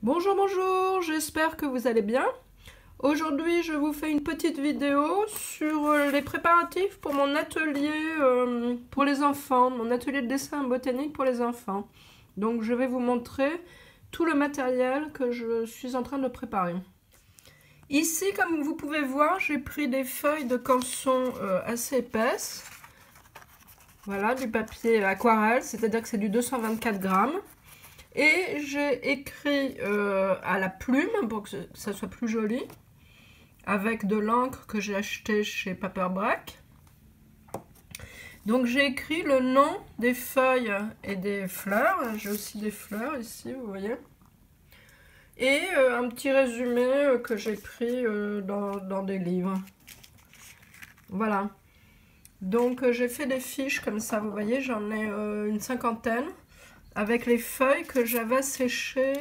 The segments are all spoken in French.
Bonjour, bonjour, j'espère que vous allez bien. Aujourd'hui, je vous fais une petite vidéo sur les préparatifs pour mon atelier pour les enfants, mon atelier de dessin botanique pour les enfants. Donc, je vais vous montrer tout le matériel que je suis en train de préparer. Ici, comme vous pouvez voir, j'ai pris des feuilles de canson assez épaisses. Voilà, du papier aquarelle, c'est-à-dire que c'est du 224 grammes. Et j'ai écrit à la plume pour que ça soit plus joli, avec de l'encre que j'ai acheté chez Paperbrack. Donc j'ai écrit le nom des feuilles et des fleurs. J'ai aussi des fleurs ici, vous voyez. Et un petit résumé que j'ai pris dans des livres. Voilà. Donc j'ai fait des fiches comme ça, vous voyez, j'en ai une cinquantaine, avec les feuilles que j'avais séchées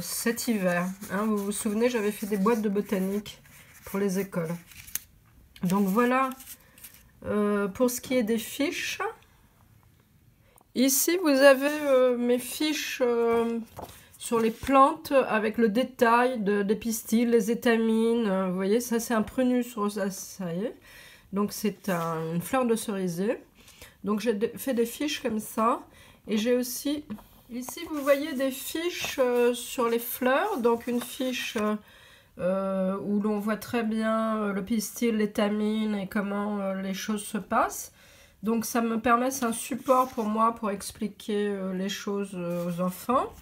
cet hiver. Hein, vous vous souvenez, j'avais fait des boîtes de botanique pour les écoles. Donc voilà pour ce qui est des fiches. Ici, vous avez mes fiches sur les plantes avec le détail des pistils, les étamines. Vous voyez, ça c'est un prunus rosaceae. Donc c'est une fleur de cerisier. Donc j'ai fait des fiches comme ça. Et j'ai aussi, ici vous voyez des fiches sur les fleurs. Donc une fiche où l'on voit très bien le pistil, l'étamine et comment les choses se passent. Donc ça me permet, c'est un support pour moi pour expliquer les choses aux enfants.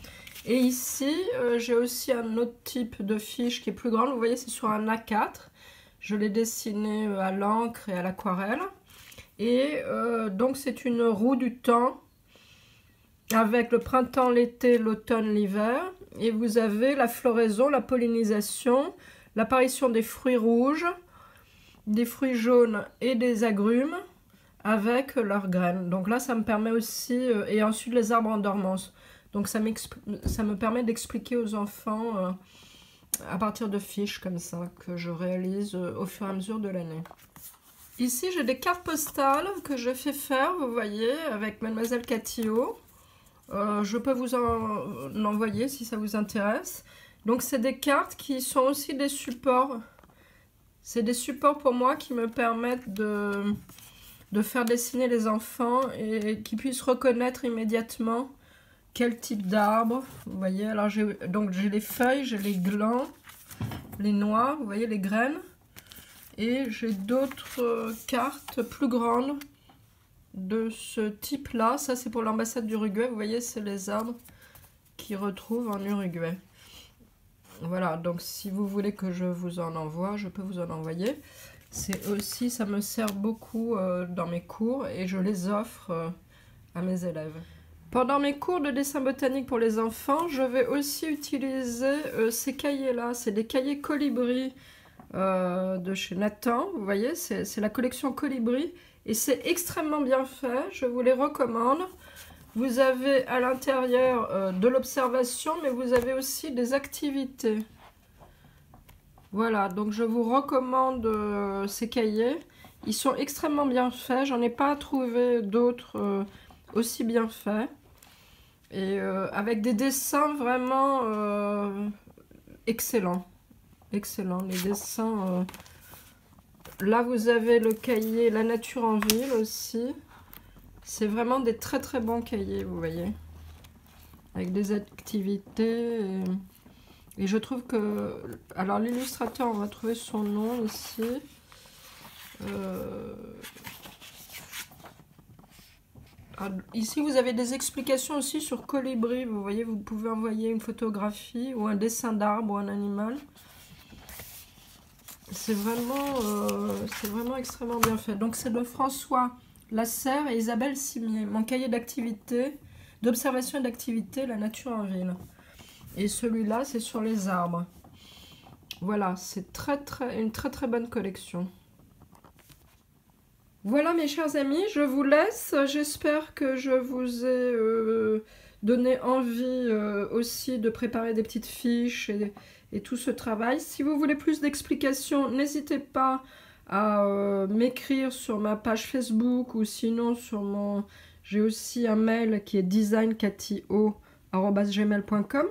Et ici, j'ai aussi un autre type de fiche qui est plus grande. Vous voyez, c'est sur un A4. Je l'ai dessiné à l'encre et à l'aquarelle. Et donc c'est une roue du temps avec le printemps, l'été, l'automne, l'hiver. Et vous avez la floraison, la pollinisation, l'apparition des fruits rouges, des fruits jaunes et des agrumes avec leurs graines. Donc là, ça me permet aussi, et ensuite les arbres en dormance. Donc ça me permet d'expliquer aux enfants à partir de fiches comme ça que je réalise au fur et à mesure de l'année. Ici, j'ai des cartes postales que je fais faire, vous voyez, avec Mademoiselle Catillot. Je peux vous en envoyer si ça vous intéresse. Donc c'est des cartes qui sont aussi des supports. C'est des supports pour moi qui me permettent de faire dessiner les enfants et qu'ils puissent reconnaître immédiatement quel type d'arbre. Vous voyez, alors j'ai les feuilles, j'ai les glands, les noix, vous voyez les graines. Et j'ai d'autres cartes plus grandes de ce type-là. Ça, c'est pour l'ambassade d'Uruguay. Vous voyez, c'est les arbres qu'ils retrouvent en Uruguay. Voilà, donc si vous voulez que je vous en envoie, je peux vous en envoyer. C'est aussi, ça me sert beaucoup dans mes cours et je les offre à mes élèves. Pendant mes cours de dessin botanique pour les enfants, je vais aussi utiliser ces cahiers-là. C'est des cahiers Colibri de chez Nathan. Vous voyez, c'est la collection Colibri. Et c'est extrêmement bien fait, je vous les recommande. Vous avez à l'intérieur de l'observation, mais vous avez aussi des activités. Voilà, donc je vous recommande ces cahiers. Ils sont extrêmement bien faits, j'en ai pas trouvé d'autres aussi bien faits. Et avec des dessins vraiment excellents. Excellents, les dessins... Là, vous avez le cahier La nature en ville aussi. C'est vraiment des très très bons cahiers, vous voyez. Avec des activités. Et je trouve que... Alors, l'illustrateur, on va trouver son nom ici. Ici, vous avez des explications aussi sur Colibri. Vous voyez, vous pouvez envoyer une photographie ou un dessin d'arbre ou un animal. C'est vraiment extrêmement bien fait. Donc c'est de François Lasserre et Isabelle Simier. Mon cahier d'activité, d'observation et d'activité, la nature en ville. Et celui-là, c'est sur les arbres. Voilà, c'est une très très bonne collection. Voilà mes chers amis, je vous laisse. J'espère que je vous ai donné envie aussi de préparer des petites fiches et tout ce travail. Si vous voulez plus d'explications, n'hésitez pas à m'écrire sur ma page Facebook ou sinon sur mon... J'ai aussi un mail qui est designkatio@gmail.com.